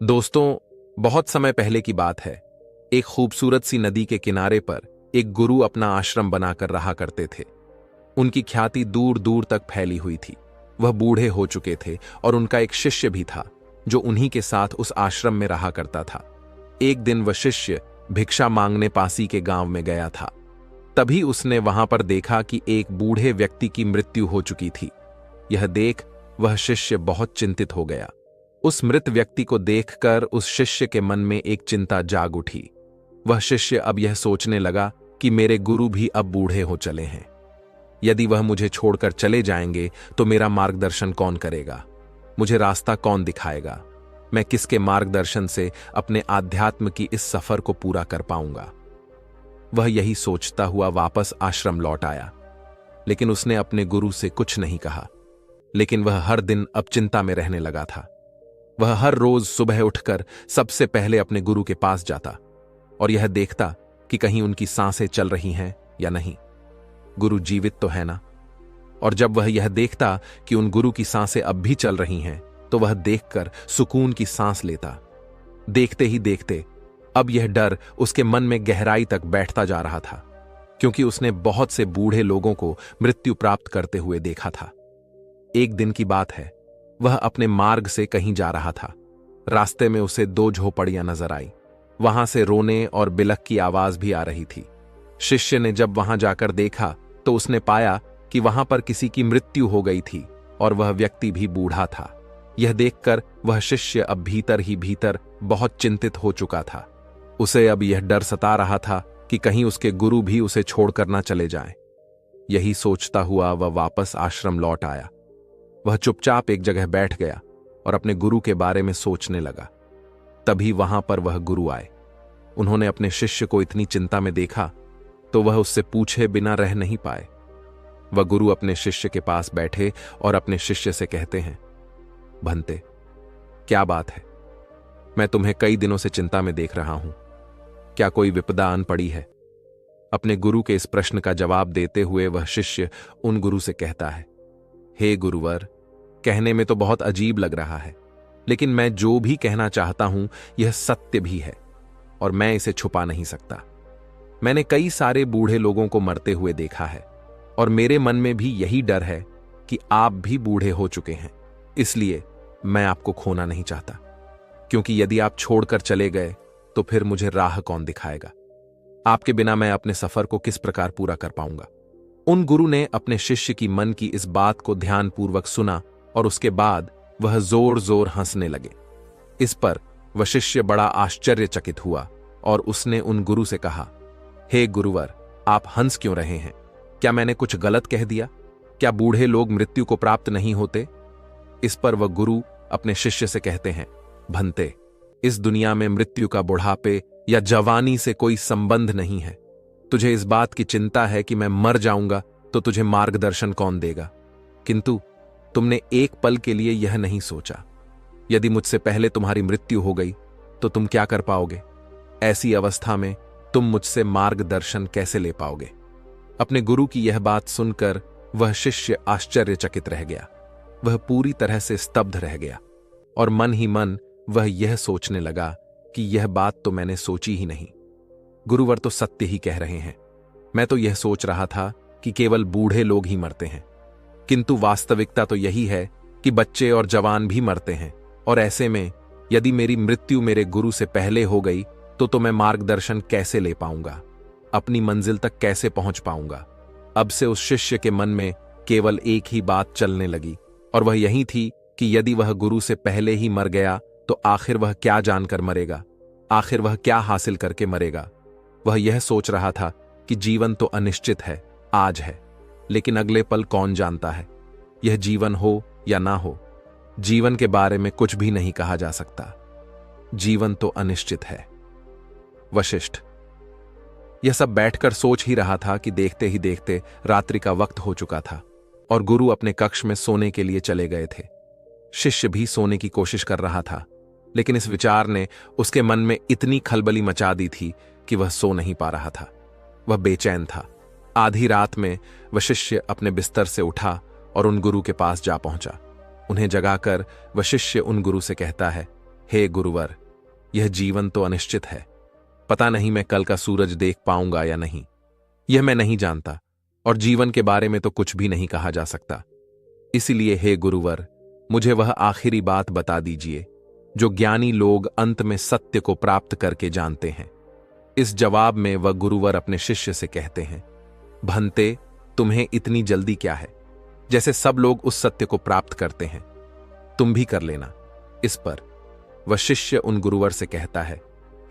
दोस्तों, बहुत समय पहले की बात है। एक खूबसूरत सी नदी के किनारे पर एक गुरु अपना आश्रम बनाकर रहा करते थे। उनकी ख्याति दूर दूर तक फैली हुई थी। वह बूढ़े हो चुके थे और उनका एक शिष्य भी था जो उन्हीं के साथ उस आश्रम में रहा करता था। एक दिन वह शिष्य भिक्षा मांगने पासी के गांव में गया था। तभी उसने वहां पर देखा कि एक बूढ़े व्यक्ति की मृत्यु हो चुकी थी। यह देख वह शिष्य बहुत चिंतित हो गया। उस मृत व्यक्ति को देखकर उस शिष्य के मन में एक चिंता जाग उठी। वह शिष्य अब यह सोचने लगा कि मेरे गुरु भी अब बूढ़े हो चले हैं। यदि वह मुझे छोड़कर चले जाएंगे तो मेरा मार्गदर्शन कौन करेगा? मुझे रास्ता कौन दिखाएगा? मैं किसके मार्गदर्शन से अपने आध्यात्म की इस सफर को पूरा कर पाऊंगा? वह यही सोचता हुआ वापस आश्रम लौट आया, लेकिन उसने अपने गुरु से कुछ नहीं कहा। लेकिन वह हर दिन अब चिंता में रहने लगा था। वह हर रोज सुबह उठकर सबसे पहले अपने गुरु के पास जाता और यह देखता कि कहीं उनकी सांसें चल रही हैं या नहीं। गुरु जीवित तो है ना? और जब वह यह देखता कि उन गुरु की सांसें अब भी चल रही हैं, तो वह देखकर सुकून की सांस लेता। देखते ही देखते अब यह डर उसके मन में गहराई तक बैठता जा रहा था, क्योंकि उसने बहुत से बूढ़े लोगों को मृत्यु प्राप्त करते हुए देखा था। एक दिन की बात है, वह अपने मार्ग से कहीं जा रहा था। रास्ते में उसे दो झोपड़ियां नजर आई। वहां से रोने और बिलख की आवाज भी आ रही थी। शिष्य ने जब वहां जाकर देखा तो उसने पाया कि वहां पर किसी की मृत्यु हो गई थी और वह व्यक्ति भी बूढ़ा था। यह देखकर वह शिष्य अब भीतर ही भीतर बहुत चिंतित हो चुका था। उसे अब यह डर सता रहा था कि कहीं उसके गुरु भी उसे छोड़कर न चले जाएं। यही सोचता हुआ वह वापस आश्रम लौट आया। वह चुपचाप एक जगह बैठ गया और अपने गुरु के बारे में सोचने लगा। तभी वहां पर वह गुरु आए। उन्होंने अपने शिष्य को इतनी चिंता में देखा तो वह उससे पूछे बिना रह नहीं पाए। वह गुरु अपने शिष्य के पास बैठे और अपने शिष्य से कहते हैं, भंते, क्या बात है? मैं तुम्हें कई दिनों से चिंता में देख रहा हूं। क्या कोई विपदा आन पड़ी है? अपने गुरु के इस प्रश्न का जवाब देते हुए वह शिष्य उन गुरु से कहता है, हे गुरुवर, कहने में तो बहुत अजीब लग रहा है, लेकिन मैं जो भी कहना चाहता हूं यह सत्य भी है और मैं इसे छुपा नहीं सकता। मैंने कई सारे बूढ़े लोगों को मरते हुए देखा है और मेरे मन में भी यही डर है कि आप भी बूढ़े हो चुके हैं। इसलिए मैं आपको खोना नहीं चाहता, क्योंकि यदि आप छोड़कर चले गए तो फिर मुझे राह कौन दिखाएगा? आपके बिना मैं अपने सफर को किस प्रकार पूरा कर पाऊंगा? उन गुरु ने अपने शिष्य की मन की इस बात को ध्यानपूर्वक सुना और उसके बाद वह जोर जोर हंसने लगे। इस पर वह शिष्य बड़ा आश्चर्यचकित हुआ और उसने उन गुरु से कहा, हे गुरुवर, आप हंस क्यों रहे हैं? क्या मैंने कुछ गलत कह दिया? क्या बूढ़े लोग मृत्यु को प्राप्त नहीं होते? इस पर वह गुरु अपने शिष्य से कहते हैं, भंते, इस दुनिया में मृत्यु का बुढ़ापे या जवानी से कोई संबंध नहीं है। तुझे इस बात की चिंता है कि मैं मर जाऊंगा तो तुझे मार्गदर्शन कौन देगा, किंतु तुमने एक पल के लिए यह नहीं सोचा, यदि मुझसे पहले तुम्हारी मृत्यु हो गई तो तुम क्या कर पाओगे? ऐसी अवस्था में तुम मुझसे मार्गदर्शन कैसे ले पाओगे? अपने गुरु की यह बात सुनकर वह शिष्य आश्चर्यचकित रह गया। वह पूरी तरह से स्तब्ध रह गया और मन ही मन वह यह सोचने लगा कि यह बात तो मैंने सोची ही नहीं। गुरुवर तो सत्य ही कह रहे हैं। मैं तो यह सोच रहा था कि केवल बूढ़े लोग ही मरते हैं, किंतु वास्तविकता तो यही है कि बच्चे और जवान भी मरते हैं। और ऐसे में यदि मेरी मृत्यु मेरे गुरु से पहले हो गई तो मैं मार्गदर्शन कैसे ले पाऊंगा? अपनी मंजिल तक कैसे पहुंच पाऊंगा? अब से उस शिष्य के मन में केवल एक ही बात चलने लगी और वह यही थी कि यदि वह गुरु से पहले ही मर गया तो आखिर वह क्या जानकर मरेगा? आखिर वह क्या हासिल करके मरेगा? वह यह सोच रहा था कि जीवन तो अनिश्चित है, आज है, लेकिन अगले पल कौन जानता है? यह जीवन हो या ना हो, जीवन के बारे में कुछ भी नहीं कहा जा सकता। जीवन तो अनिश्चित है। वशिष्ठ। यह सब बैठकर सोच ही रहा था कि देखते ही देखते रात्रि का वक्त हो चुका था और गुरु अपने कक्ष में सोने के लिए चले गए थे। शिष्य भी सोने की कोशिश कर रहा था, लेकिन इस विचार ने उसके मन में इतनी खलबली मचा दी थी कि वह सो नहीं पा रहा था। वह बेचैन था। आधी रात में वह शिष्य अपने बिस्तर से उठा और उन गुरु के पास जा पहुंचा। उन्हें जगाकर वह शिष्य उन गुरु से कहता है, हे गुरुवर, यह जीवन तो अनिश्चित है। पता नहीं मैं कल का सूरज देख पाऊंगा या नहीं। यह मैं नहीं जानता, और जीवन के बारे में तो कुछ भी नहीं कहा जा सकता। इसलिए हे गुरुवर, मुझे वह आखिरी बात बता दीजिए जो ज्ञानी लोग अंत में सत्य को प्राप्त करके जानते हैं। इस जवाब में वह गुरुवर अपने शिष्य से कहते हैं, भंते, तुम्हें इतनी जल्दी क्या है? जैसे सब लोग उस सत्य को प्राप्त करते हैं, तुम भी कर लेना। इस पर वह शिष्य उन गुरुवर से कहता है,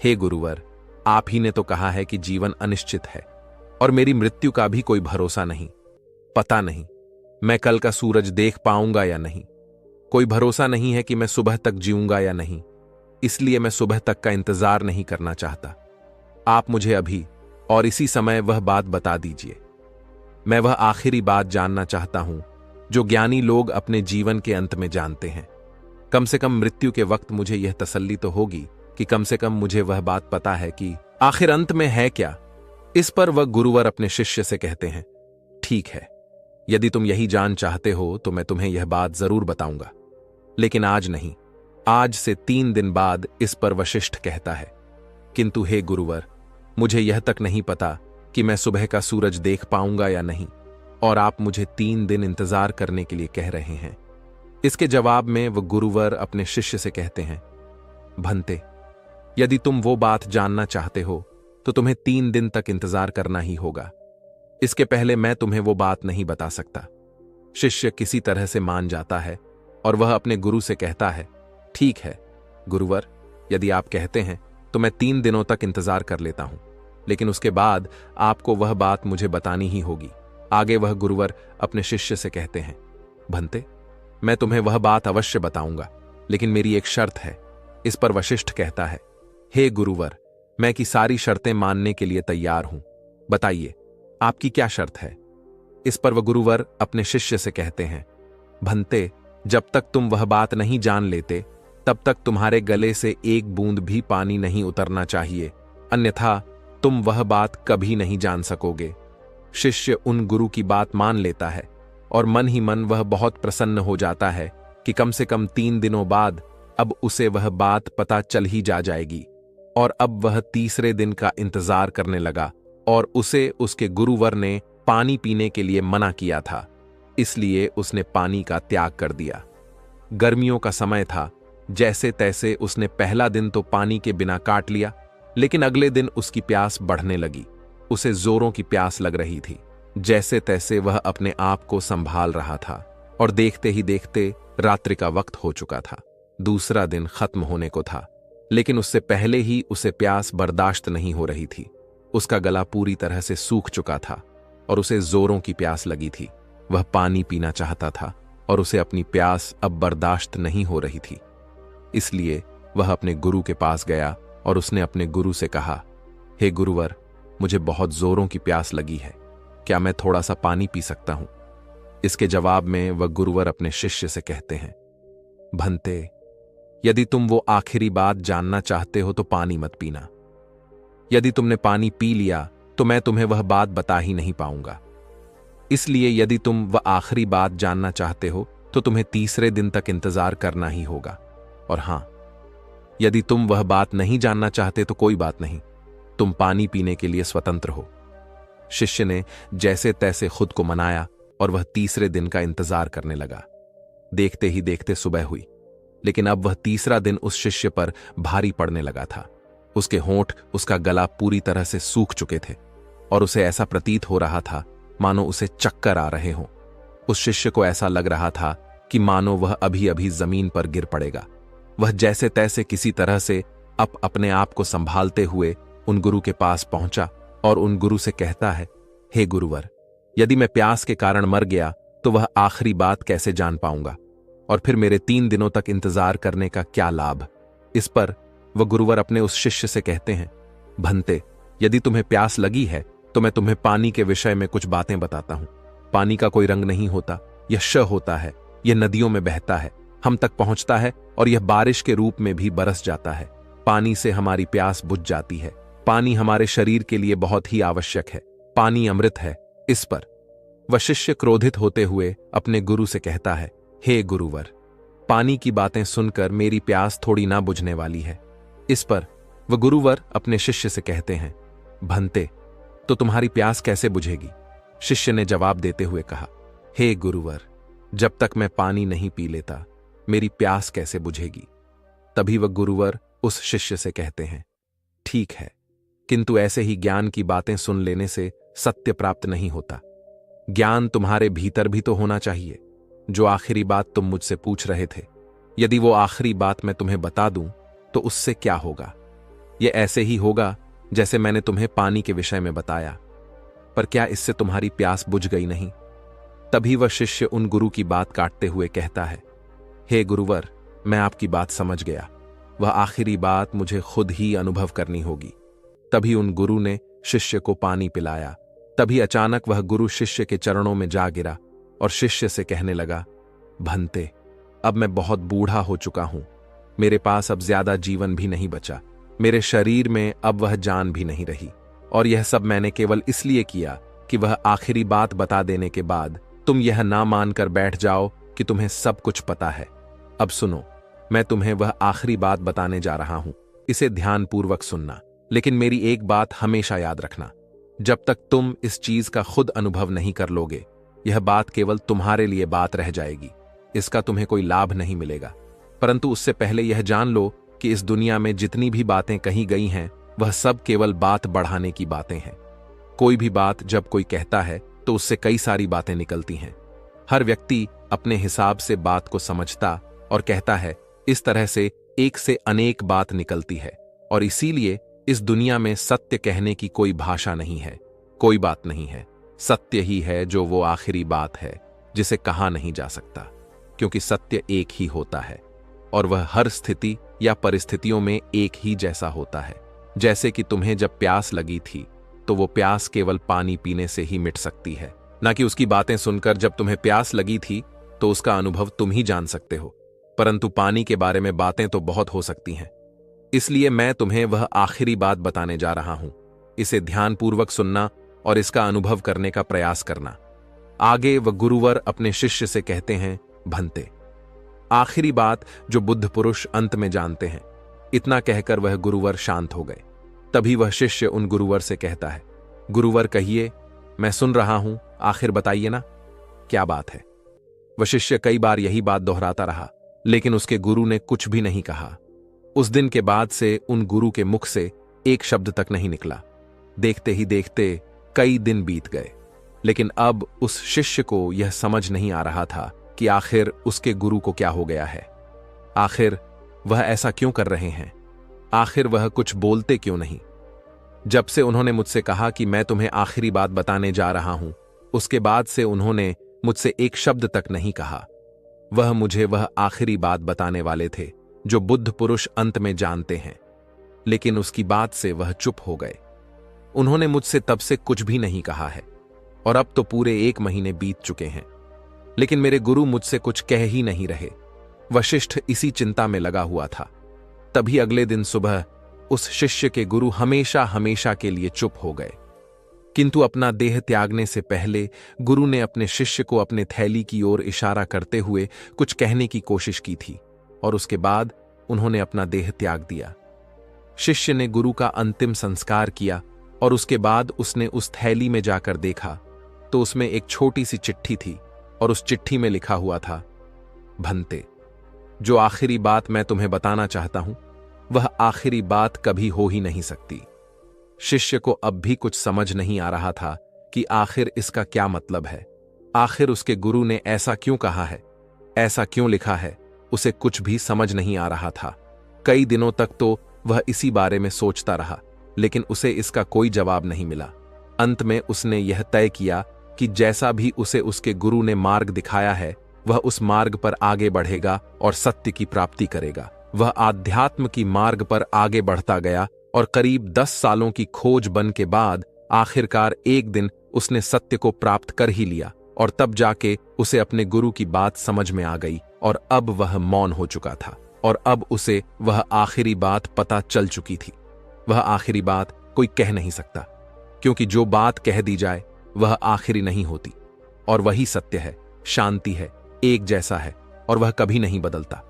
हे गुरुवर, आप ही ने तो कहा है कि जीवन अनिश्चित है और मेरी मृत्यु का भी कोई भरोसा नहीं। पता नहीं मैं कल का सूरज देख पाऊंगा या नहीं। कोई भरोसा नहीं है कि मैं सुबह तक जीऊंगा या नहीं। इसलिए मैं सुबह तक का इंतजार नहीं करना चाहता। आप मुझे अभी और इसी समय वह बात बता दीजिए। मैं वह आखिरी बात जानना चाहता हूं जो ज्ञानी लोग अपने जीवन के अंत में जानते हैं। कम से कम मृत्यु के वक्त मुझे यह तसल्ली तो होगी कि कम से कम मुझे वह बात पता है कि आखिर अंत में है क्या। इस पर वह गुरुवर अपने शिष्य से कहते हैं, ठीक है, यदि तुम यही जान चाहते हो तो मैं तुम्हें यह बात जरूर बताऊंगा, लेकिन आज नहीं, आज से 3 दिन बाद। इस पर वशिष्ठ कहता है, किंतु हे गुरुवर, मुझे यह तक नहीं पता कि मैं सुबह का सूरज देख पाऊंगा या नहीं, और आप मुझे 3 दिन इंतजार करने के लिए कह रहे हैं। इसके जवाब में वह गुरुवर अपने शिष्य से कहते हैं, भंते, यदि तुम वो बात जानना चाहते हो तो तुम्हें 3 दिन तक इंतजार करना ही होगा। इसके पहले मैं तुम्हें वो बात नहीं बता सकता। शिष्य किसी तरह से मान जाता है और वह अपने गुरु से कहता है, ठीक है गुरुवर, यदि आप कहते हैं तो मैं 3 दिनों तक इंतजार कर लेता हूं, लेकिन उसके बाद आपको वह बात मुझे बतानी ही होगी। आगे वह गुरुवर अपने शिष्य से कहते हैं, भंते, मैं तुम्हें वह बात अवश्य बताऊंगा, लेकिन मेरी एक शर्त है। इस पर वशिष्ठ कहता है, हे गुरुवर, मैं की सारी शर्तें मानने के लिए तैयार हूं। बताइए, आपकी क्या शर्त है? इस पर वह गुरुवर अपने शिष्य से कहते हैं, भंते, जब तक तुम वह बात नहीं जान लेते तब तक तुम्हारे गले से एक बूंद भी पानी नहीं उतरना चाहिए, अन्यथा तुम वह बात कभी नहीं जान सकोगे। शिष्य उन गुरु की बात मान लेता है और मन ही मन वह बहुत प्रसन्न हो जाता है कि कम से कम 3 दिनों बाद अब उसे वह बात पता चल ही जाएगी। और अब वह तीसरे दिन का इंतजार करने लगा और उसे उसके गुरुवर ने पानी पीने के लिए मना किया था, इसलिए उसने पानी का त्याग कर दिया। गर्मियों का समय था, जैसे तैसे उसने पहला दिन तो पानी के बिना काट लिया, लेकिन अगले दिन उसकी प्यास बढ़ने लगी। उसे जोरों की प्यास लग रही थी। जैसे तैसे वह अपने आप को संभाल रहा था और देखते ही देखते रात्रि का वक्त हो चुका था। दूसरा दिन खत्म होने को था, लेकिन उससे पहले ही उसे प्यास बर्दाश्त नहीं हो रही थी। उसका गला पूरी तरह से सूख चुका था और उसे जोरों की प्यास लगी थी। वह पानी पीना चाहता था और उसे अपनी प्यास अब बर्दाश्त नहीं हो रही थी। इसलिए वह अपने गुरु के पास गया और उसने अपने गुरु से कहा, हे गुरुवर, मुझे बहुत जोरों की प्यास लगी है, क्या मैं थोड़ा सा पानी पी सकता हूं? इसके जवाब में वह गुरुवर अपने शिष्य से कहते हैं, भंते, यदि तुम वो आखिरी बात जानना चाहते हो तो पानी मत पीना। यदि तुमने पानी पी लिया तो मैं तुम्हें वह बात बता ही नहीं पाऊंगा। इसलिए यदि तुम वह आखिरी बात जानना चाहते हो तो तुम्हें तीसरे दिन तक इंतजार करना ही होगा। और हां, यदि तुम वह बात नहीं जानना चाहते तो कोई बात नहीं, तुम पानी पीने के लिए स्वतंत्र हो। शिष्य ने जैसे तैसे खुद को मनाया और वह तीसरे दिन का इंतजार करने लगा। देखते ही देखते सुबह हुई, लेकिन अब वह तीसरा दिन उस शिष्य पर भारी पड़ने लगा था। उसके होंठ, उसका गला पूरी तरह से सूख चुके थे और उसे ऐसा प्रतीत हो रहा था मानो उसे चक्कर आ रहे हों। उस शिष्य को ऐसा लग रहा था कि मानो वह अभी अभी जमीन पर गिर पड़ेगा। वह जैसे तैसे किसी तरह से अपने आप को संभालते हुए उन गुरु के पास पहुंचा और उन गुरु से कहता है, हे गुरुवर, यदि मैं प्यास के कारण मर गया तो वह आखिरी बात कैसे जान पाऊंगा, और फिर मेरे 3 दिनों तक इंतजार करने का क्या लाभ? इस पर वह गुरुवर अपने उस शिष्य से कहते हैं, भंते, यदि तुम्हें प्यास लगी है तो मैं तुम्हें पानी के विषय में कुछ बातें बताता हूं। पानी का कोई रंग नहीं होता, यह श होता है, यह नदियों में बहता है, हम तक पहुंचता है और यह बारिश के रूप में भी बरस जाता है। पानी से हमारी प्यास बुझ जाती है। पानी हमारे शरीर के लिए बहुत ही आवश्यक है। पानी अमृत है। इस पर वह शिष्य क्रोधित होते हुए अपने गुरु से कहता है, हे गुरुवर, पानी की बातें सुनकर मेरी प्यास थोड़ी ना बुझने वाली है। इस पर वह गुरुवर अपने शिष्य से कहते हैं, भंते, तो तुम्हारी प्यास कैसे बुझेगी? शिष्य ने जवाब देते हुए कहा, हे गुरुवर, जब तक मैं पानी नहीं पी लेता मेरी प्यास कैसे बुझेगी? तभी वह गुरुवर उस शिष्य से कहते हैं, ठीक है, किंतु ऐसे ही ज्ञान की बातें सुन लेने से सत्य प्राप्त नहीं होता। ज्ञान तुम्हारे भीतर भी तो होना चाहिए। जो आखिरी बात तुम मुझसे पूछ रहे थे, यदि वो आखिरी बात मैं तुम्हें बता दूं तो उससे क्या होगा? यह ऐसे ही होगा जैसे मैंने तुम्हें पानी के विषय में बताया। पर क्या इससे तुम्हारी प्यास बुझ गई नहीं? तभी वह शिष्य उन गुरु की बात काटते हुए कहता है, हे गुरुवर, मैं आपकी बात समझ गया। वह आखिरी बात मुझे खुद ही अनुभव करनी होगी। तभी उन गुरु ने शिष्य को पानी पिलाया। तभी अचानक वह गुरु शिष्य के चरणों में जा गिरा और शिष्य से कहने लगा, भंते, अब मैं बहुत बूढ़ा हो चुका हूं। मेरे पास अब ज्यादा जीवन भी नहीं बचा। मेरे शरीर में अब वह जान भी नहीं रही। और यह सब मैंने केवल इसलिए किया कि वह आखिरी बात बता देने के बाद तुम यह ना मानकर बैठ जाओ कि तुम्हें सब कुछ पता है। अब सुनो, मैं तुम्हें वह आखिरी बात बताने जा रहा हूं। इसे ध्यानपूर्वक सुनना, लेकिन मेरी एक बात हमेशा याद रखना। जब तक तुम इस चीज का खुद अनुभव नहीं कर लोगे, यह बात केवल तुम्हारे लिए बात रह जाएगी। इसका तुम्हें कोई लाभ नहीं मिलेगा। परंतु उससे पहले यह जान लो कि इस दुनिया में जितनी भी बातें कही गई हैं, वह सब केवल बात बढ़ाने की बातें हैं। कोई भी बात जब कोई कहता है तो उससे कई सारी बातें निकलती हैं। हर व्यक्ति अपने हिसाब से बात को समझता और कहता है। इस तरह से एक से अनेक बात निकलती है। और इसीलिए इस दुनिया में सत्य कहने की कोई भाषा नहीं है, कोई बात नहीं है। सत्य ही है जो वो आखिरी बात है जिसे कहा नहीं जा सकता, क्योंकि सत्य एक ही होता है और वह हर स्थिति या परिस्थितियों में एक ही जैसा होता है। जैसे कि तुम्हें जब प्यास लगी थी तो वो प्यास केवल पानी पीने से ही मिट सकती है, ना कि उसकी बातें सुनकर जब तुम्हें प्यास लगी थी तो उसका अनुभव तुम ही जान सकते हो। परंतु पानी के बारे में बातें तो बहुत हो सकती हैं। इसलिए मैं तुम्हें वह आखिरी बात बताने जा रहा हूं। इसे ध्यानपूर्वक सुनना और इसका अनुभव करने का प्रयास करना। आगे वह गुरुवर अपने शिष्य से कहते हैं, भंते, आखिरी बात जो बुद्ध पुरुष अंत में जानते हैं। इतना कहकर वह गुरुवर शांत हो गए। तभी वह शिष्य उन गुरुवर से कहता है, गुरुवर कहिए, मैं सुन रहा हूं, आखिर बताइए ना, क्या बात है? वह शिष्य कई बार यही बात दोहराता रहा, लेकिन उसके गुरु ने कुछ भी नहीं कहा। उस दिन के बाद से उन गुरु के मुख से एक शब्द तक नहीं निकला। देखते ही देखते कई दिन बीत गए, लेकिन अब उस शिष्य को यह समझ नहीं आ रहा था कि आखिर उसके गुरु को क्या हो गया है। आखिर वह ऐसा क्यों कर रहे हैं? आखिर वह कुछ बोलते क्यों नहीं? जब से उन्होंने मुझसे कहा कि मैं तुम्हें आखिरी बात बताने जा रहा हूं, उसके बाद से उन्होंने मुझसे एक शब्द तक नहीं कहा। वह मुझे वह आखिरी बात बताने वाले थे जो बुद्ध पुरुष अंत में जानते हैं, लेकिन उसकी बात से वह चुप हो गए। उन्होंने मुझसे तब से कुछ भी नहीं कहा है और अब तो पूरे 1 महीने बीत चुके हैं, लेकिन मेरे गुरु मुझसे कुछ कह ही नहीं रहे। वशिष्ठ इसी चिंता में लगा हुआ था। तभी अगले दिन सुबह उस शिष्य के गुरु हमेशा हमेशा के लिए चुप हो गए। किंतु अपना देह त्यागने से पहले गुरु ने अपने शिष्य को अपने थैली की ओर इशारा करते हुए कुछ कहने की कोशिश की थी और उसके बाद उन्होंने अपना देह त्याग दिया। शिष्य ने गुरु का अंतिम संस्कार किया और उसके बाद उसने उस थैली में जाकर देखा तो उसमें एक छोटी सी चिट्ठी थी और उस चिट्ठी में लिखा हुआ था, भंते, जो आखिरी बात मैं तुम्हें बताना चाहता हूं वह आखिरी बात कभी हो ही नहीं सकती। शिष्य को अब भी कुछ समझ नहीं आ रहा था कि आखिर इसका क्या मतलब है। आखिर उसके गुरु ने ऐसा क्यों कहा है, ऐसा क्यों लिखा है, उसे कुछ भी समझ नहीं आ रहा था। कई दिनों तक तो वह इसी बारे में सोचता रहा, लेकिन उसे इसका कोई जवाब नहीं मिला। अंत में उसने यह तय किया कि जैसा भी उसे उसके गुरु ने मार्ग दिखाया है वह उस मार्ग पर आगे बढ़ेगा और सत्य की प्राप्ति करेगा। वह आध्यात्म की मार्ग पर आगे बढ़ता गया और करीब 10 सालों की खोज बन के बाद आखिरकार एक दिन उसने सत्य को प्राप्त कर ही लिया और तब जाके उसे अपने गुरु की बात समझ में आ गई और अब वह मौन हो चुका था और अब उसे वह आखिरी बात पता चल चुकी थी। वह आखिरी बात कोई कह नहीं सकता, क्योंकि जो बात कह दी जाए वह आखिरी नहीं होती और वही सत्य है, शांति है, एक जैसा है और वह कभी नहीं बदलता।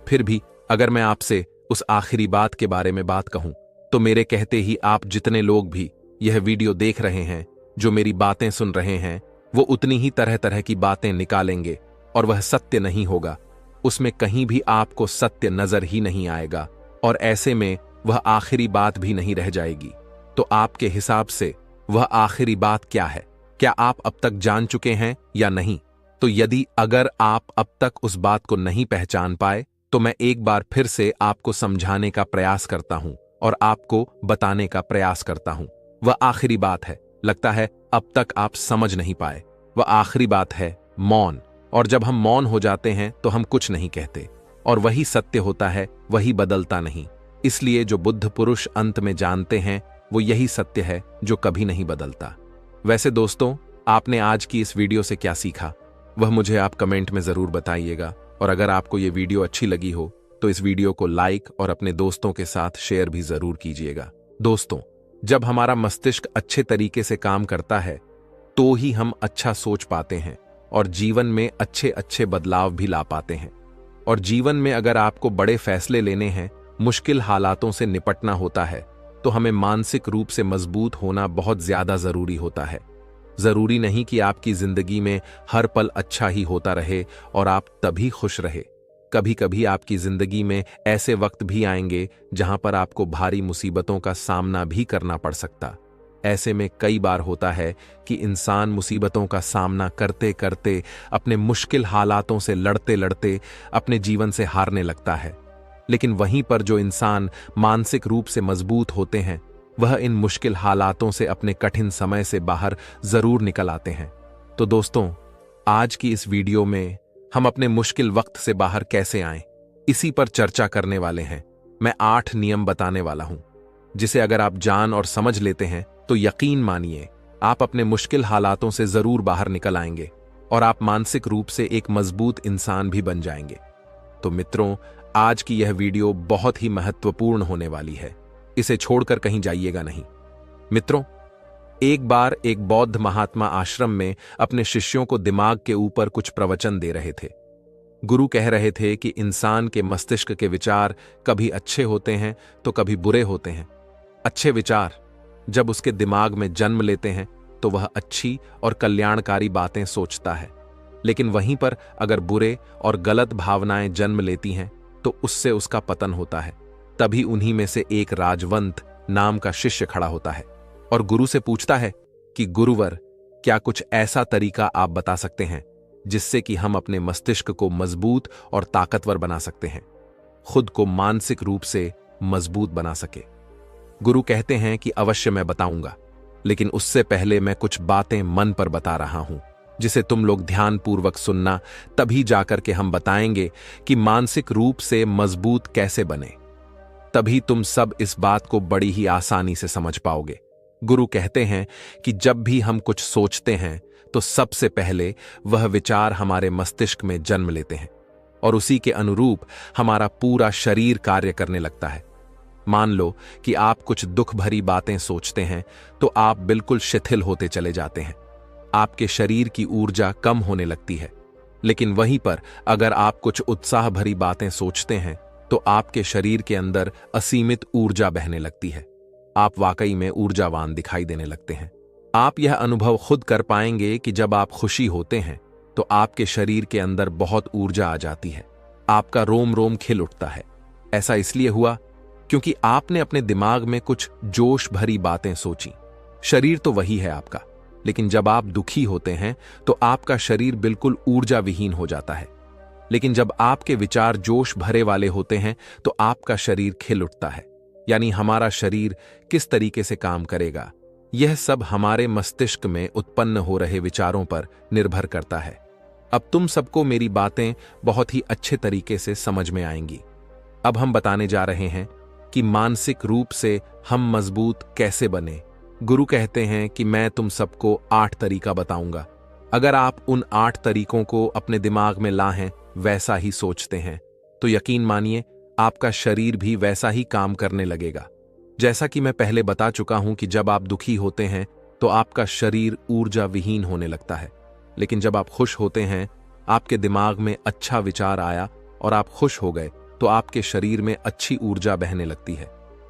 फिर भी अगर मैं आपसे उस आखिरी बात के बारे में बात कहूं, तो मेरे कहते ही आप जितने लोग भी यह वीडियो देख रहे हैं, जो मेरी बातें सुन रहे हैं, वो उतनी ही तरह तरह की बातें निकालेंगे और वह सत्य नहीं होगा। उसमें कहीं भी आपको सत्य नजर ही नहीं आएगा और ऐसे में वह आखिरी बात भी नहीं रह जाएगी। तो आपके हिसाब से वह आखिरी बात क्या है? क्या आप अब तक जान चुके हैं या नहीं? तो यदि अगर आप अब तक उस बात को नहीं पहचान पाए, तो मैं एक बार फिर से आपको समझाने का प्रयास करता हूं और आपको बताने का प्रयास करता हूं। वह आखिरी बात है, लगता है अब तक आप समझ नहीं पाए। वह आखिरी बात है मौन। और जब हम मौन हो जाते हैं तो हम कुछ नहीं कहते, और वही सत्य होता है, वही बदलता नहीं। इसलिए जो बुद्ध पुरुष अंत में जानते हैं, वो यही सत्य है जो कभी नहीं बदलता। वैसे दोस्तों, आपने आज की इस वीडियो से क्या सीखा, वह मुझे आप कमेंट में जरूर बताइएगा। और अगर आपको ये वीडियो अच्छी लगी हो तो इस वीडियो को लाइक और अपने दोस्तों के साथ शेयर भी जरूर कीजिएगा। दोस्तों, जब हमारा मस्तिष्क अच्छे तरीके से काम करता है तो ही हम अच्छा सोच पाते हैं और जीवन में अच्छे अच्छे बदलाव भी ला पाते हैं। और जीवन में अगर आपको बड़े फैसले लेने हैं, मुश्किल हालातों से निपटना होता है, तो हमें मानसिक रूप से मजबूत होना बहुत ज्यादा जरूरी होता है। जरूरी नहीं कि आपकी जिंदगी में हर पल अच्छा ही होता रहे और आप तभी खुश रहे। कभी कभी आपकी जिंदगी में ऐसे वक्त भी आएंगे जहां पर आपको भारी मुसीबतों का सामना भी करना पड़ सकता। ऐसे में कई बार होता है कि इंसान मुसीबतों का सामना करते करते, अपने मुश्किल हालातों से लड़ते लड़ते अपने जीवन से हारने लगता है। लेकिन वहीं पर जो इंसान मानसिक रूप से मजबूत होते हैं, वह इन मुश्किल हालातों से अपने कठिन समय से बाहर जरूर निकल आते हैं। तो दोस्तों, आज की इस वीडियो में हम अपने मुश्किल वक्त से बाहर कैसे आएं, इसी पर चर्चा करने वाले हैं। मैं 8 नियम बताने वाला हूं, जिसे अगर आप जान और समझ लेते हैं तो यकीन मानिए आप अपने मुश्किल हालातों से जरूर बाहर निकल आएंगे और आप मानसिक रूप से एक मजबूत इंसान भी बन जाएंगे। तो मित्रों, आज की यह वीडियो बहुत ही महत्वपूर्ण होने वाली है, इसे छोड़कर कहीं जाइएगा नहीं। मित्रों, एक बार एक बौद्ध महात्मा आश्रम में अपने शिष्यों को दिमाग के ऊपर कुछ प्रवचन दे रहे थे। गुरु कह रहे थे कि इंसान के मस्तिष्क के विचार कभी अच्छे होते हैं तो कभी बुरे होते हैं। अच्छे विचार जब उसके दिमाग में जन्म लेते हैं तो वह अच्छी और कल्याणकारी बातें सोचता है, लेकिन वहीं पर अगर बुरे और गलत भावनाएं जन्म लेती हैं तो उससे उसका पतन होता है। तभी उन्हीं में से एक राजवंत नाम का शिष्य खड़ा होता है और गुरु से पूछता है कि गुरुवर, क्या कुछ ऐसा तरीका आप बता सकते हैं जिससे कि हम अपने मस्तिष्क को मजबूत और ताकतवर बना सकते हैं, खुद को मानसिक रूप से मजबूत बना सके। गुरु कहते हैं कि अवश्य मैं बताऊंगा, लेकिन उससे पहले मैं कुछ बातें मन पर बता रहा हूं, जिसे तुम लोग ध्यानपूर्वक सुनना। तभी जाकर के हम बताएंगे कि मानसिक रूप से मजबूत कैसे बने। तभी तुम सब इस बात को बड़ी ही आसानी से समझ पाओगे। गुरु कहते हैं कि जब भी हम कुछ सोचते हैं तो सबसे पहले वह विचार हमारे मस्तिष्क में जन्म लेते हैं और उसी के अनुरूप हमारा पूरा शरीर कार्य करने लगता है। मान लो कि आप कुछ दुख भरी बातें सोचते हैं तो आप बिल्कुल शिथिल होते चले जाते हैं, आपके शरीर की ऊर्जा कम होने लगती है। लेकिन वहीं पर अगर आप कुछ उत्साह भरी बातें सोचते हैं तो आपके शरीर के अंदर असीमित ऊर्जा बहने लगती है। आप वाकई में ऊर्जावान दिखाई देने लगते हैं। आप यह अनुभव खुद कर पाएंगे कि जब आप खुशी होते हैं तो आपके शरीर के अंदर बहुत ऊर्जा आ जाती है, आपका रोम रोम खिल उठता है। ऐसा इसलिए हुआ क्योंकि आपने अपने दिमाग में कुछ जोश भरी बातें सोची। शरीर तो वही है आपका, लेकिन जब आप दुखी होते हैं तो आपका शरीर बिल्कुल ऊर्जा विहीन हो जाता है। लेकिन जब आपके विचार जोश भरे वाले होते हैं तो आपका शरीर खिल उठता है। यानी हमारा शरीर किस तरीके से काम करेगा, यह सब हमारे मस्तिष्क में उत्पन्न हो रहे विचारों पर निर्भर करता है। अब तुम सबको मेरी बातें बहुत ही अच्छे तरीके से समझ में आएंगी। अब हम बताने जा रहे हैं कि मानसिक रूप से हम मजबूत कैसे बने। गुरु कहते हैं कि मैं तुम सबको 8 तरीका बताऊंगा। अगर आप उन 8 तरीकों को अपने दिमाग में लाएं, वैसा ही सोचते हैं, तो यकीन मानिए आपका शरीर भी वैसा ही काम करने लगेगा। जैसा कि मैं पहले बता चुका हूं कि जब आप दुखी होते हैं तो आपका शरीर ऊर्जा विहीन होने लगता है, लेकिन जब आप खुश होते हैं आपके दिमाग में अच्छा विचार आया और आप खुश हो गए तो आपके शरीर में अच्छी ऊर्जा बहने लगती है।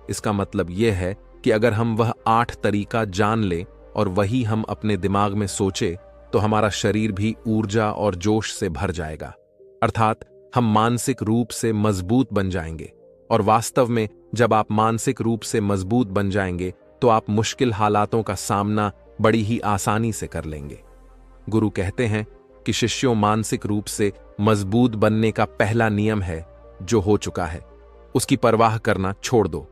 इसका मतलब यह है कि अगर हम वह 8 तरीका जान लें और वही हम अपने दिमाग में सोचे तो हमारा शरीर भी ऊर्जा और जोश से भर जाएगा, अर्थात हम मानसिक रूप से मजबूत बन जाएंगे। और वास्तव में जब आप मानसिक रूप से मजबूत बन जाएंगे तो आप मुश्किल हालातों का सामना बड़ी ही आसानी से कर लेंगे। गुरु कहते हैं कि शिष्यों, मानसिक रूप से मजबूत बनने का पहला नियम है जो हो चुका है उसकी परवाह करना छोड़ दो।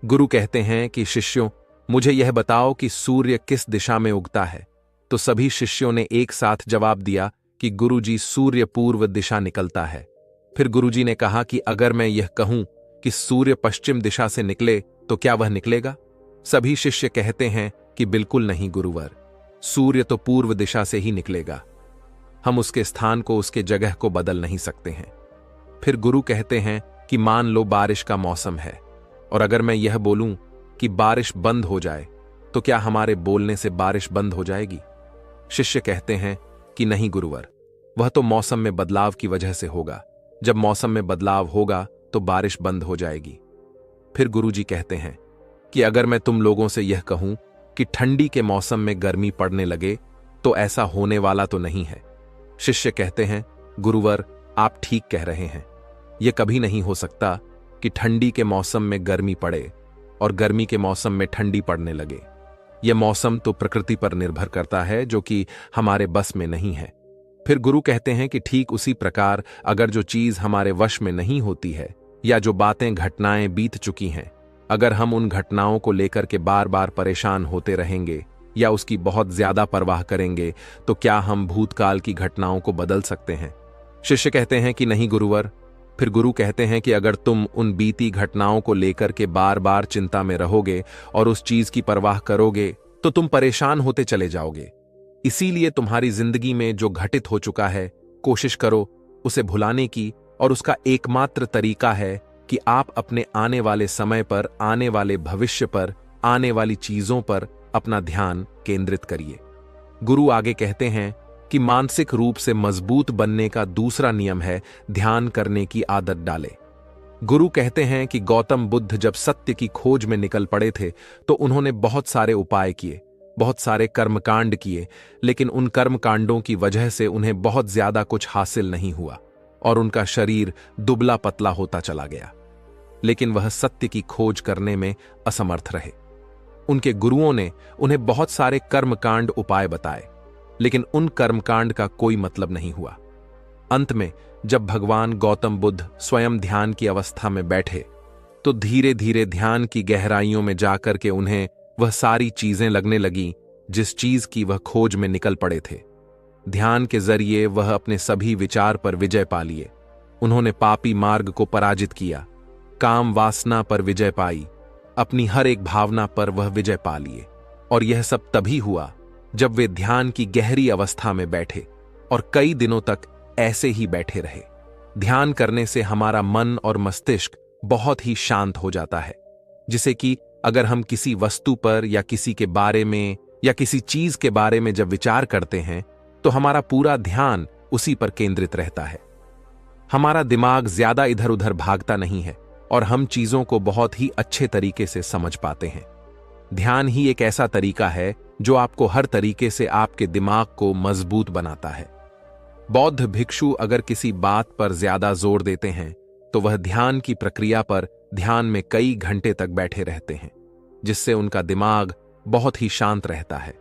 गुरु कहते हैं कि शिष्यों, मुझे यह बताओ कि सूर्य किस दिशा में उगता है। तो सभी शिष्यों ने एक साथ जवाब दिया कि गुरुजी, सूर्य पूर्व दिशा निकलता है। फिर गुरुजी ने कहा कि अगर मैं यह कहूं कि सूर्य पश्चिम दिशा से निकले तो क्या वह निकलेगा? सभी शिष्य कहते हैं कि बिल्कुल नहीं गुरुवर, सूर्य तो पूर्व दिशा से ही निकलेगा। हम उसके स्थान को, उसके जगह को बदल नहीं सकते हैं। फिर गुरु कहते हैं कि मान लो बारिश का मौसम है और अगर मैं यह बोलूं कि बारिश बंद हो जाए तो क्या हमारे बोलने से बारिश बंद हो जाएगी? शिष्य कहते हैं कि नहीं गुरुवर, वह तो मौसम में बदलाव की वजह से होगा। जब मौसम में बदलाव होगा तो बारिश बंद हो जाएगी। फिर गुरुजी कहते हैं कि अगर मैं तुम लोगों से यह कहूं कि ठंडी के मौसम में गर्मी पड़ने लगे तो ऐसा होने वाला तो नहीं है। शिष्य कहते हैं, गुरुवर, आप ठीक कह रहे हैं। यह कभी नहीं हो सकता कि ठंडी के मौसम में गर्मी पड़े और गर्मी के मौसम में ठंडी पड़ने लगे। यह मौसम तो प्रकृति पर निर्भर करता है जो कि हमारे बस में नहीं है। फिर गुरु कहते हैं कि ठीक उसी प्रकार अगर जो चीज हमारे वश में नहीं होती है या जो बातें, घटनाएं बीत चुकी हैं, अगर हम उन घटनाओं को लेकर के बार बार परेशान होते रहेंगे या उसकी बहुत ज्यादा परवाह करेंगे तो क्या हम भूतकाल की घटनाओं को बदल सकते हैं? शिष्य कहते हैं कि नहीं गुरुवर। फिर गुरु कहते हैं कि अगर तुम उन बीती घटनाओं को लेकर के बार बार चिंता में रहोगे और उस चीज की परवाह करोगे तो तुम परेशान होते चले जाओगे। इसीलिए तुम्हारी जिंदगी में जो घटित हो चुका है, कोशिश करो उसे भुलाने की, और उसका एकमात्र तरीका है कि आप अपने आने वाले समय पर, आने वाले भविष्य पर, आने वाली चीजों पर अपना ध्यान केंद्रित करिए। गुरु आगे कहते हैं कि मानसिक रूप से मजबूत बनने का दूसरा नियम है ध्यान करने की आदत डाले। गुरु कहते हैं कि गौतम बुद्ध जब सत्य की खोज में निकल पड़े थे तो उन्होंने बहुत सारे उपाय किए, बहुत सारे कर्मकांड किए, लेकिन उन कर्मकांडों की वजह से उन्हें बहुत ज्यादा कुछ हासिल नहीं हुआ और उनका शरीर दुबला पतला होता चला गया। लेकिन वह सत्य की खोज करने में असमर्थ रहे। उनके गुरुओं ने उन्हें बहुत सारे कर्मकांड उपाय बताए, लेकिन उन कर्मकांड का कोई मतलब नहीं हुआ। अंत में जब भगवान गौतम बुद्ध स्वयं ध्यान की अवस्था में बैठे तो धीरे धीरे ध्यान की गहराइयों में जाकर के उन्हें वह सारी चीजें लगने लगी जिस चीज की वह खोज में निकल पड़े थे। ध्यान के जरिए वह अपने सभी विचार पर विजय पा लिए। उन्होंने पापी मार्ग को पराजित किया, काम वासना पर विजय पाई, अपनी हर एक भावना पर वह विजय पा लिए। और यह सब तभी हुआ जब वे ध्यान की गहरी अवस्था में बैठे और कई दिनों तक ऐसे ही बैठे रहे। ध्यान करने से हमारा मन और मस्तिष्क बहुत ही शांत हो जाता है, जिसे कि अगर हम किसी वस्तु पर या किसी के बारे में या किसी चीज के बारे में जब विचार करते हैं तो हमारा पूरा ध्यान उसी पर केंद्रित रहता है। हमारा दिमाग ज्यादा इधर उधर भागता नहीं है और हम चीजों को बहुत ही अच्छे तरीके से समझ पाते हैं। ध्यान ही एक ऐसा तरीका है जो आपको हर तरीके से आपके दिमाग को मजबूत बनाता है। बौद्ध भिक्षु अगर किसी बात पर ज्यादा जोर देते हैं तो वह ध्यान की प्रक्रिया पर ध्यान में कई घंटे तक बैठे रहते हैं, जिससे उनका दिमाग बहुत ही शांत रहता है,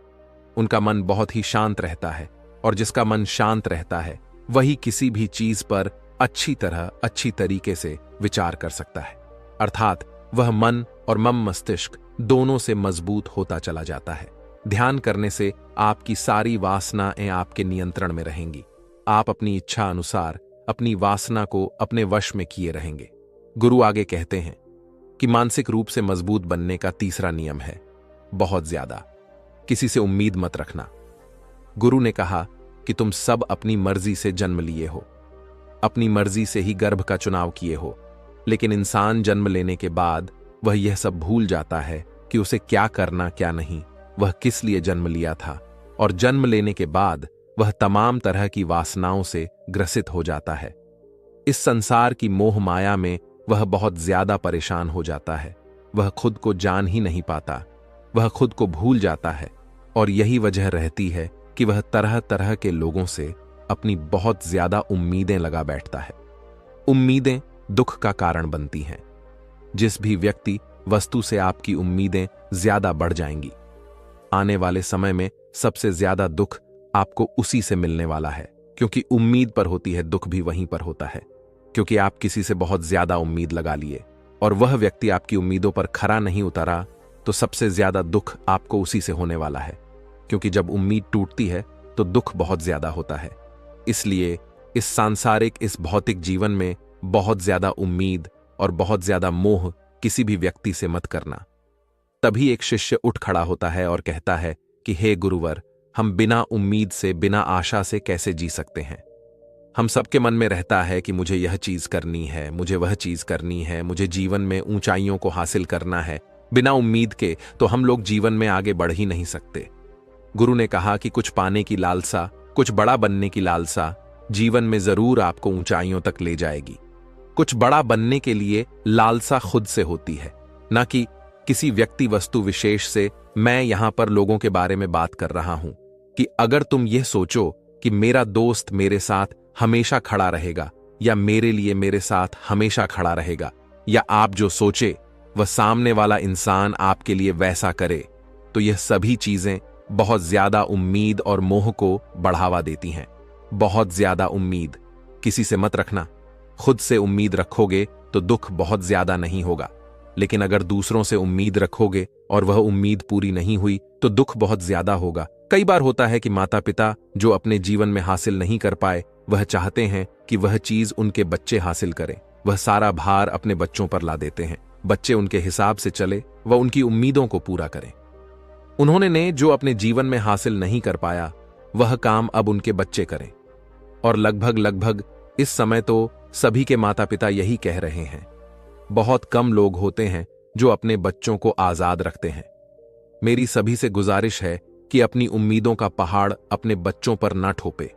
उनका मन बहुत ही शांत रहता है, और जिसका मन शांत रहता है वही किसी भी चीज पर अच्छी तरह, अच्छी तरीके से विचार कर सकता है। अर्थात वह मन और मस्तिष्क दोनों से मजबूत होता चला जाता है। ध्यान करने से आपकी सारी वासनाएं आपके नियंत्रण में रहेंगी। आप अपनी इच्छा अनुसार अपनी वासना को अपने वश में किए रहेंगे। गुरु आगे कहते हैं कि मानसिक रूप से मजबूत बनने का तीसरा नियम है बहुत ज्यादा किसी से उम्मीद मत रखना। गुरु ने कहा कि तुम सब अपनी मर्जी से जन्म लिए हो, अपनी मर्जी से ही गर्भ का चुनाव किए हो, लेकिन इंसान जन्म लेने के बाद वह यह सब भूल जाता है कि उसे क्या करना क्या नहीं, वह किस लिए जन्म लिया था, और जन्म लेने के बाद वह तमाम तरह की वासनाओं से ग्रसित हो जाता है। इस संसार की मोह माया में वह बहुत ज्यादा परेशान हो जाता है। वह खुद को जान ही नहीं पाता, वह खुद को भूल जाता है। और यही वजह रहती है कि वह तरह तरह के लोगों से अपनी बहुत ज्यादा उम्मीदें लगा बैठता है। उम्मीदें दुख का कारण बनती हैं। जिस भी व्यक्ति वस्तु से आपकी उम्मीदें ज्यादा बढ़ जाएंगी, आने वाले समय में सबसे ज्यादा दुख आपको उसी से मिलने वाला है। क्योंकि उम्मीद पर होती है, दुख भी वहीं पर होता है। क्योंकि आप किसी से बहुत ज्यादा उम्मीद लगा लिए और वह व्यक्ति आपकी उम्मीदों पर खरा नहीं उतरा, तो सबसे ज्यादा दुख आपको उसी से होने वाला है। क्योंकि जब उम्मीद टूटती है तो दुख बहुत ज्यादा होता है। इसलिए इस सांसारिक, इस भौतिक जीवन में बहुत ज्यादा उम्मीद और बहुत ज्यादा मोह किसी भी व्यक्ति से मत करना। तभी एक शिष्य उठ खड़ा होता है और कहता है कि हे गुरुवर, हम बिना उम्मीद से, बिना आशा से कैसे जी सकते हैं। हम सबके मन में रहता है कि मुझे यह चीज करनी है, मुझे वह चीज करनी है, मुझे जीवन में ऊंचाइयों को हासिल करना है। बिना उम्मीद के तो हम लोग जीवन में आगे बढ़ ही नहीं सकते। गुरु ने कहा कि कुछ पाने की लालसा, कुछ बड़ा बनने की लालसा जीवन में जरूर आपको ऊंचाइयों तक ले जाएगी। कुछ बड़ा बनने के लिए लालसा खुद से होती है, ना कि किसी व्यक्ति वस्तु विशेष से। मैं यहां पर लोगों के बारे में बात कर रहा हूं कि अगर तुम यह सोचो कि मेरा दोस्त मेरे साथ हमेशा खड़ा रहेगा, या मेरे लिए मेरे साथ हमेशा खड़ा रहेगा, या आप जो सोचे वह सामने वाला इंसान आपके लिए वैसा करे, तो यह सभी चीजें बहुत ज्यादा उम्मीद और मोह को बढ़ावा देती हैं। बहुत ज्यादा उम्मीद किसी से मत रखना। खुद से उम्मीद रखोगे तो दुख बहुत ज्यादा नहीं होगा, लेकिन अगर दूसरों से उम्मीद रखोगे और वह उम्मीद पूरी नहीं हुई तो दुख बहुत ज्यादा होगा। कई बार होता है कि माता पिता जो अपने जीवन में हासिल नहीं कर पाए, वह चाहते हैं कि वह चीज उनके बच्चे हासिल करें। वह सारा भार अपने बच्चों पर ला देते हैं। बच्चे उनके हिसाब से चले, वह उनकी उम्मीदों को पूरा करें। उन्होंने जो अपने जीवन में हासिल नहीं कर पाया, वह काम अब उनके बच्चे करें। और लगभग इस समय तो सभी के माता पिता यही कह रहे हैं। बहुत कम लोग होते हैं जो अपने बच्चों को आजाद रखते हैं। मेरी सभी से गुजारिश है कि अपनी उम्मीदों का पहाड़ अपने बच्चों पर न ठोपे।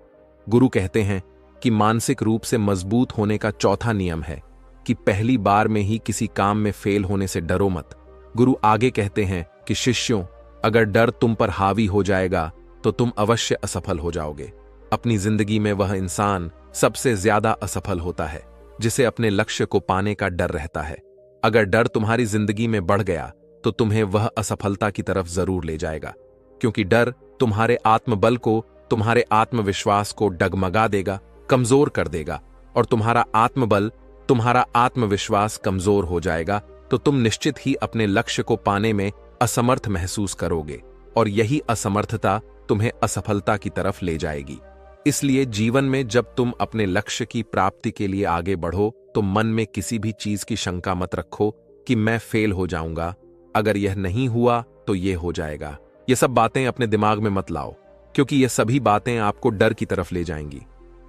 गुरु कहते हैं कि मानसिक रूप से मजबूत होने का चौथा नियम है कि पहली बार में ही किसी काम में फेल होने से डरो मत। गुरु आगे कहते हैं कि शिष्यों, अगर डर तुम पर हावी हो जाएगा तो तुम अवश्य असफल हो जाओगे। अपनी जिंदगी में वह इंसान सबसे ज्यादा असफल होता है जिसे अपने लक्ष्य को पाने का डर रहता है। अगर डर तुम्हारी जिंदगी में बढ़ गया तो तुम्हें वह असफलता की तरफ जरूर ले जाएगा, क्योंकि डर तुम्हारे आत्मबल को, तुम्हारे आत्मविश्वास को डगमगा देगा, कमजोर कर देगा। और तुम्हारा आत्मबल, तुम्हारा आत्मविश्वास कमजोर हो जाएगा तो तुम निश्चित ही अपने लक्ष्य को पाने में असमर्थ महसूस करोगे, और यही असमर्थता तुम्हें असफलता की तरफ ले जाएगी। इसलिए जीवन में जब तुम अपने लक्ष्य की प्राप्ति के लिए आगे बढ़ो तो मन में किसी भी चीज की शंका मत रखो कि मैं फेल हो जाऊंगा, अगर यह नहीं हुआ तो यह हो जाएगा। ये सब बातें अपने दिमाग में मत लाओ, क्योंकि ये सभी बातें आपको डर की तरफ ले जाएंगी।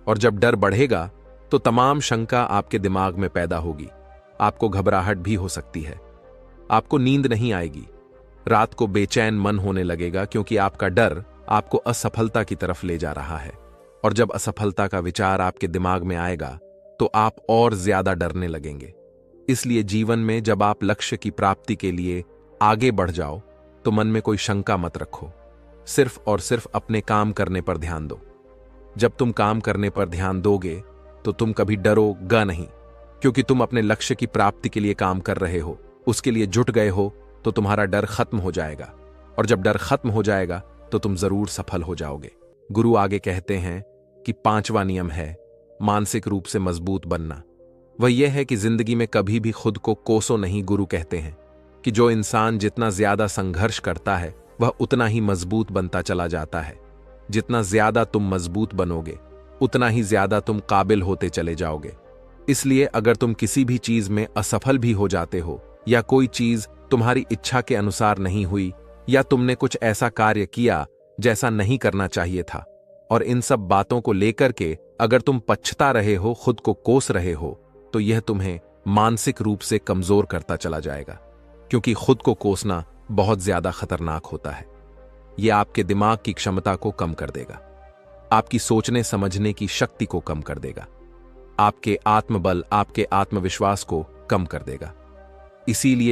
और जब डर बढ़ेगा तो तमाम शंका आपके दिमाग में पैदा होगी। आपको घबराहट भी हो सकती है, आपको नींद नहीं आएगी, रात को बेचैन मन होने लगेगा, क्योंकि आपका डर आपको असफलता की तरफ ले जा रहा है। और जब असफलता का विचार आपके दिमाग में आएगा तो आप और ज्यादा डरने लगेंगे। इसलिए जीवन में जब आप लक्ष्य की प्राप्ति के लिए आगे बढ़ जाओ तो मन में कोई शंका मत रखो, सिर्फ और सिर्फ अपने काम करने पर ध्यान दो। जब तुम काम करने पर ध्यान दोगे तो तुम कभी डरोगा नहीं, क्योंकि तुम अपने लक्ष्य की प्राप्ति के लिए काम कर रहे हो, उसके लिए जुट गए हो, तो तुम्हारा डर खत्म हो जाएगा। और जब डर खत्म हो जाएगा तो तुम जरूर सफल हो जाओगे। गुरु आगे कहते हैं कि 5वां नियम है मानसिक रूप से मजबूत बनना। वह यह है कि जिंदगी में कभी भी खुद को कोसो नहीं। गुरु कहते हैं कि जो इंसान जितना ज्यादा संघर्ष करता है वह उतना ही मजबूत बनता चला जाता है। जितना ज्यादा तुम मजबूत बनोगे उतना ही ज्यादा तुम काबिल होते चले जाओगे। इसलिए अगर तुम किसी भी चीज में असफल भी हो जाते हो, या कोई चीज तुम्हारी इच्छा के अनुसार नहीं हुई, या तुमने कुछ ऐसा कार्य किया जैसा नहीं करना चाहिए था, और इन सब बातों को लेकर के अगर तुम पछता रहे हो, खुद को कोस रहे हो, तो यह तुम्हें मानसिक रूप से कमजोर करता चला जाएगा, क्योंकि खुद को कोसना बहुत ज्यादा खतरनाक होता है। यह आपके दिमाग की क्षमता को कम कर देगा। आपकी सोचने समझने की शक्ति को कम कर देगा, आपके आत्मबल, आपके आत्मविश्वास को कम कर देगा। इसीलिए